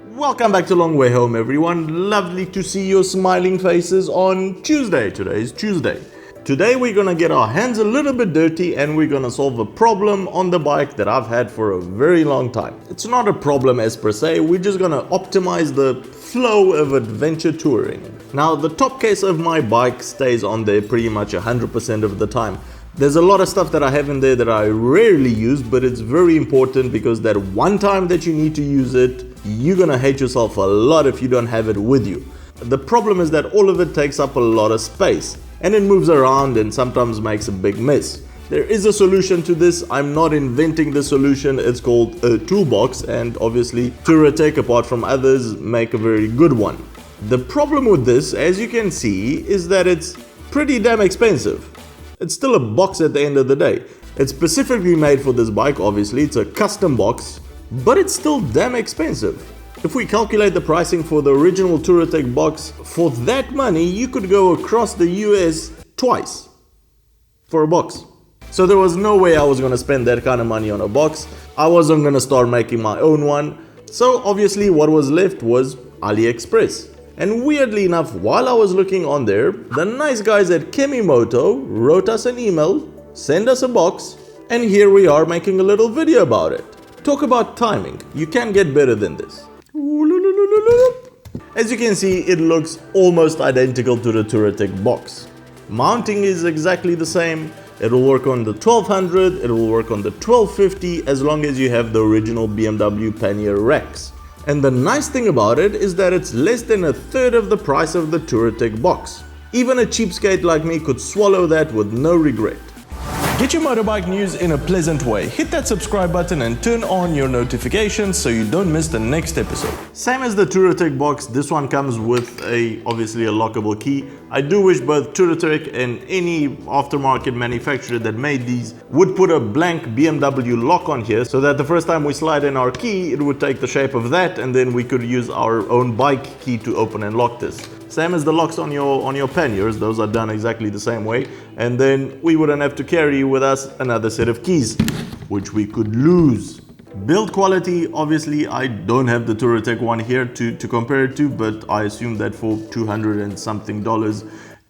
Welcome back to Long Way Home, everyone. Lovely to see your smiling faces on Tuesday. Today is Tuesday. Today we're gonna get our hands a little bit dirty and we're gonna solve a problem on the bike that I've had for a very long time. It's not a problem as per se, we're just gonna optimize the flow of adventure touring. Now the top case of my bike stays on there pretty much 100% of the time. There's a lot of stuff that I have in there that I rarely use, but it's very important because that one time that you need to use it, you're gonna hate yourself a lot if you don't have it with you. The problem is that all of it takes up a lot of space and it moves around and sometimes makes a big mess. There is a solution to this. I'm not inventing the solution. It's called a Toolbox, and obviously Touratech, apart from others, make a very good one. The problem with this, as you can see, is that it's pretty damn expensive. It's still a box at the end of the day. It's specifically made for this bike, obviously. It's a custom box, but it's still damn expensive. If we calculate the pricing for the original Touratech box, for that money, you could go across the US twice for a box. So there was no way I was gonna spend that kind of money on a box. I wasn't gonna start making my own one. So obviously what was left was AliExpress. And weirdly enough, while I was looking on there, the nice guys at Kemimoto wrote us an email, sent us a box, and here we are making a little video about it. Talk about timing. You can't get better than this. As you can see, it looks almost identical to the Touratech box. Mounting is exactly the same. It will work on the 1200, it will work on the 1250, as long as you have the original BMW pannier racks. And the nice thing about it is that it's less than a third of the price of the Touratech box. Even a cheapskate like me could swallow that with no regret. Get your motorbike news in a pleasant way. Hit that subscribe button and turn on your notifications so you don't miss the next episode. Same as the Touratech box, this one comes with obviously a lockable key. I do wish both Touratech and any aftermarket manufacturer that made these would put a blank BMW lock on here so that the first time we slide in our key, it would take the shape of that, and then we could use our own bike key to open and lock this. Same as the locks on your panniers, those are done exactly the same way. And then we wouldn't have to carry with us another set of keys, which we could lose. Build quality, obviously I don't have the Touratech one here to compare it to, but I assume that for $200 and something,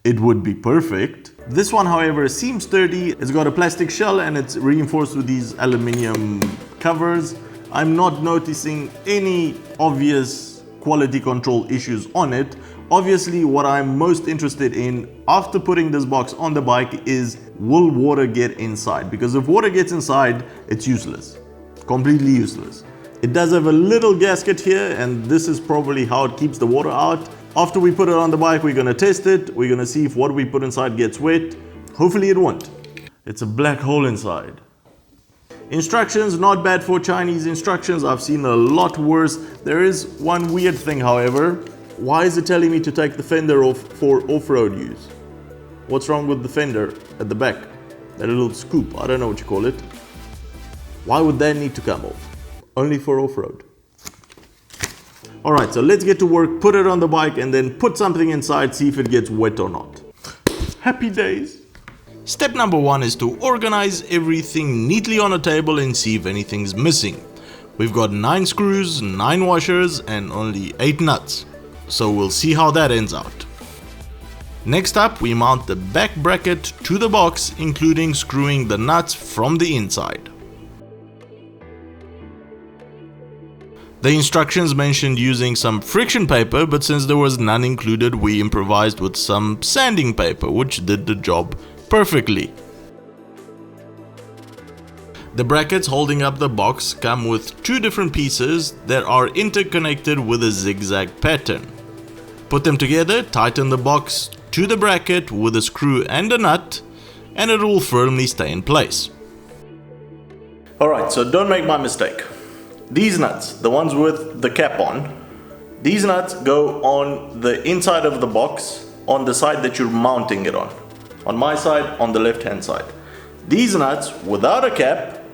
it would be perfect. This one, however, seems sturdy. It's got a plastic shell and it's reinforced with these aluminium covers. I'm not noticing any obvious quality control issues on it. Obviously, what I'm most interested in after putting this box on the bike is, will water get inside? Because if water gets inside, it's useless. Completely useless. It does have a little gasket here, and this is probably how it keeps the water out. After we put it on the bike, we're gonna test it. We're gonna see if what we put inside gets wet. Hopefully it won't. It's a black hole inside. Instructions, not bad for Chinese instructions. I've seen a lot worse. There is one weird thing, however. Why is it telling me to take the fender off for off-road use? What's wrong with the fender at the back? That little scoop, I don't know what you call it. Why would that need to come off? Only for off-road. Alright, so let's get to work, put it on the bike and then put something inside, see if it gets wet or not. Happy days! Step number one is to organize everything neatly on a table and see if anything's missing. We've got 9 screws, 9 washers and only 8 nuts. So we'll see how that ends out. Next up, we mount the back bracket to the box, including screwing the nuts from the inside. The instructions mentioned using some friction paper, but since there was none included, we improvised with some sanding paper, which did the job perfectly. The brackets holding up the box come with 2 different pieces that are interconnected with a zigzag pattern. Put them together, tighten the box to the bracket with a screw and a nut, and it will firmly stay in place. Alright, so don't make my mistake. These nuts, the ones with the cap on, these nuts go on the inside of the box on the side that you're mounting it on. On my side, on the left hand side. These nuts, without a cap,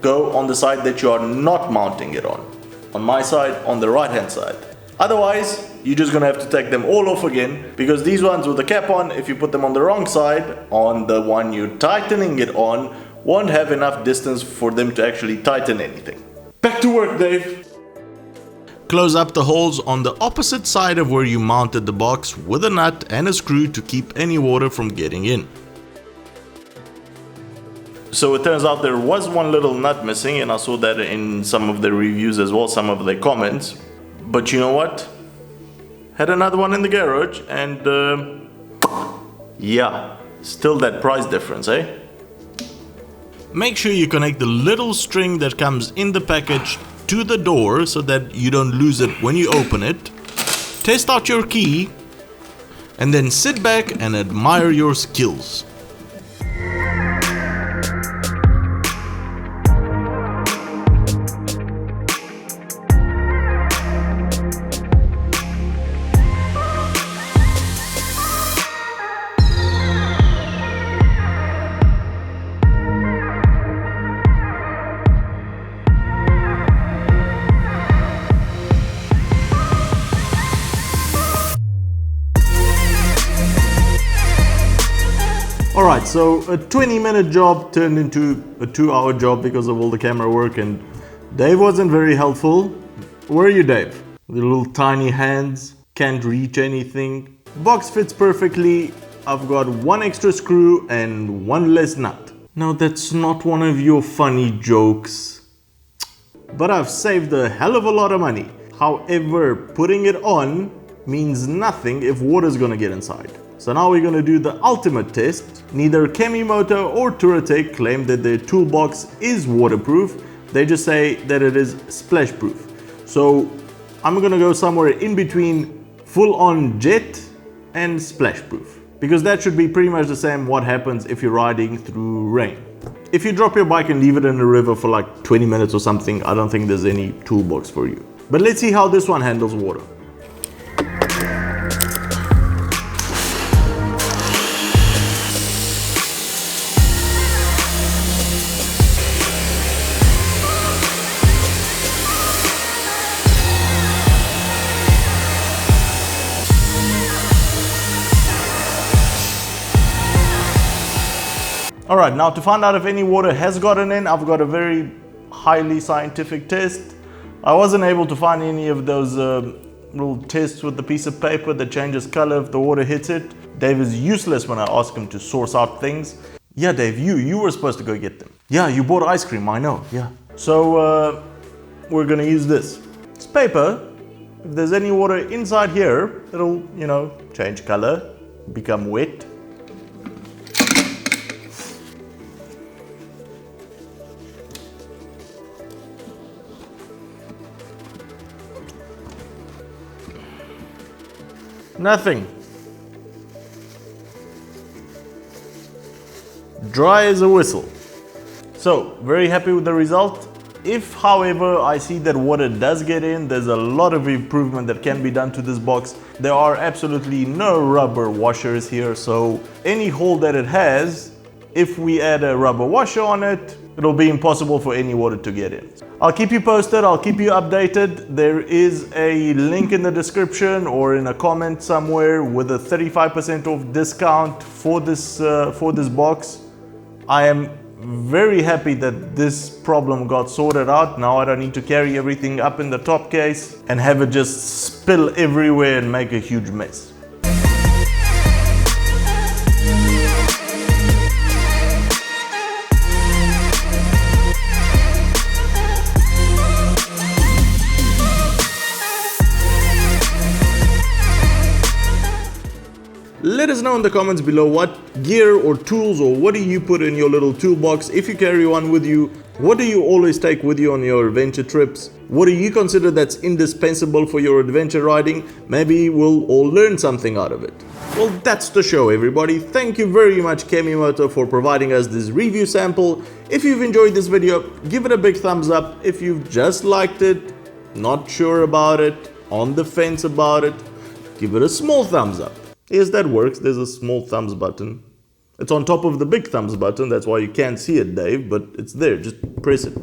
go on the side that you are not mounting it on. On my side, on the right hand side. Otherwise, you're just gonna have to take them all off again, because these ones with the cap on, if you put them on the wrong side, on the one you're tightening it on, won't have enough distance for them to actually tighten anything. Back to work, Dave. close up the holes on the opposite side of where you mounted the box with a nut and a screw to keep any water from getting in. So it turns out there was one little nut missing, and I saw that in some of the reviews as well, some of the comments. But you know what? Had another one in the garage, and yeah, still that price difference, eh? Make sure you connect the little string that comes in the package to the door so that you don't lose it when you open it. Test out your key, and then sit back and admire your skills. Alright, so a 20-minute job turned into a 2-hour job because of all the camera work, and Dave wasn't very helpful. Where are you, Dave? The little tiny hands, can't reach anything. Box fits perfectly. I've got one extra screw and one less nut. Now that's not one of your funny jokes, but I've saved a hell of a lot of money. However, putting it on means nothing if water's gonna get inside. So now we're gonna do the ultimate test. Neither Chemimoto or Touratech claim that their toolbox is waterproof. They just say that it is splash proof. So I'm gonna go somewhere in between full-on jet and splash proof, because that should be pretty much the same what happens if you're riding through rain. If you drop your bike and leave it in the river for like 20 minutes or something, I don't think there's any toolbox for you. But let's see how this one handles water. Alright, now to find out if any water has gotten in, I've got a very highly scientific test. I wasn't able to find any of those little tests with the piece of paper that changes color if the water hits it. Dave is useless when I ask him to source out things. Yeah, Dave, you were supposed to go get them. Yeah, you bought ice cream, I know, yeah. So we're gonna use this. It's paper. If there's any water inside here, it'll, you know, change color, become wet. Nothing. Dry as a whistle. So, very happy with the result. If, however, I see that water does get in, there's a lot of improvement that can be done to this box. There are absolutely no rubber washers here, so any hole that it has, if we add a rubber washer on it, it'll be impossible for any water to get in. I'll keep you posted, I'll keep you updated. There is a link in the description or in a comment somewhere with a 35% off discount for this box. I am very happy that this problem got sorted out. Now I don't need to carry everything up in the top case and have it just spill everywhere and make a huge mess. Let us know in the comments below what gear or tools or what do you put in your little toolbox if you carry one with you. What do you always take with you on your adventure trips? What do you consider that's indispensable for your adventure riding? Maybe we'll all learn something out of it. Well, that's the show, everybody. Thank you very much, Chemimoto, for providing us this review sample. If you've enjoyed this video, give it a big thumbs up. If you've just liked it, not sure about it, on the fence about it, give it a small thumbs up. Yes, that works. There's a small thumbs button. It's on top of the big thumbs button. That's why you can't see it, Dave, but it's there. Just press it.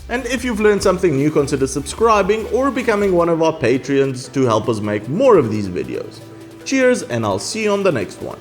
And if you've learned something new, consider subscribing or becoming one of our Patreons to help us make more of these videos. Cheers, and I'll see you on the next one.